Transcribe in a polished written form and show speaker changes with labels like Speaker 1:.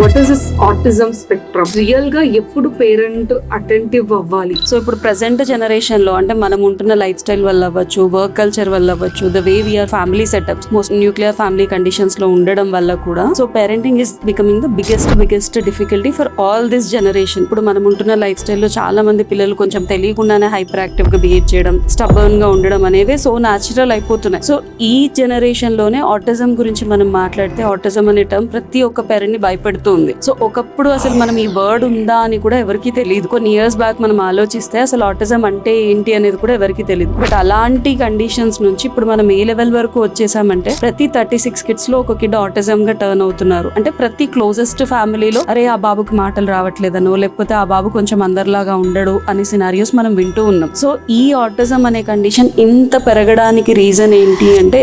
Speaker 1: What is this autism spectrum, real గా ఎప్పుడు parent attentive అవ్వాలి?
Speaker 2: సో ఇప్పుడు ప్రెసెంట్ జనరేషన్ లో అంటే మనం ఉంటున్న లైఫ్ స్టైల్ వల్ల అవ్వచ్చు, వర్క్ కల్చర్ వల్ల అవ్వచ్చు, the way we are family setups, most nuclear family conditions లో ఉండడం వల్ల కూడా so parenting is becoming the biggest difficulty for all this generation. ఇప్పుడు మనం ఉంటున్న లైఫ్ స్టైల్ లో చాలా మంది పిల్లలు కొంచెం తెలియకుండానే హైపర్ యాక్టివ్ గా బిహేవ్ చేయడం, స్టబర్న్ గా ఉండడం అనేవి సో న్యాచురల్ అయిపోతున్నాయి. సో ఈ జనరేషన్ లోనే ఆటిజం గురించి మనం మాట్లాడితే ఆటిజం అనే టర్మ్ ప్రతి ఒక్క పేరెంట్ ని భయపెడుతుంది. సో ఒకప్పుడు అసలు మనం ఈ వర్డ్ ఉందా అని కూడా ఎవరికి తెలియదు. కొన్ని ఇయర్స్ బ్యాక్ మనం ఆలోచిస్తే అసలు ఆటిజం అంటే ఏంటి అనేది కూడా ఎవరికి తెలియదు. బట్ అలాంటి కండిషన్స్ నుంచి ఇప్పుడు మనం ఏ లెవెల్ వరకు వచ్చేసామంటే ప్రతి 36 కిడ్స్ లో ఒక కిడ్ ఆటిజం గా టర్న్ అవుతున్నారు. అంటే ప్రతి క్లోజెస్ట్ ఫ్యామిలీలో అరే ఆ బాబుకి మాటలు రావట్లేదనో లేకపోతే ఆ బాబు కొంచెం అందరిలాగా ఉండడు అనే సినారియోస్ మనం వింటూ ఉన్నాం. సో ఈ ఆటిజం అనే కండిషన్ ఇంత పెరగడానికి రీజన్ ఏంటి అంటే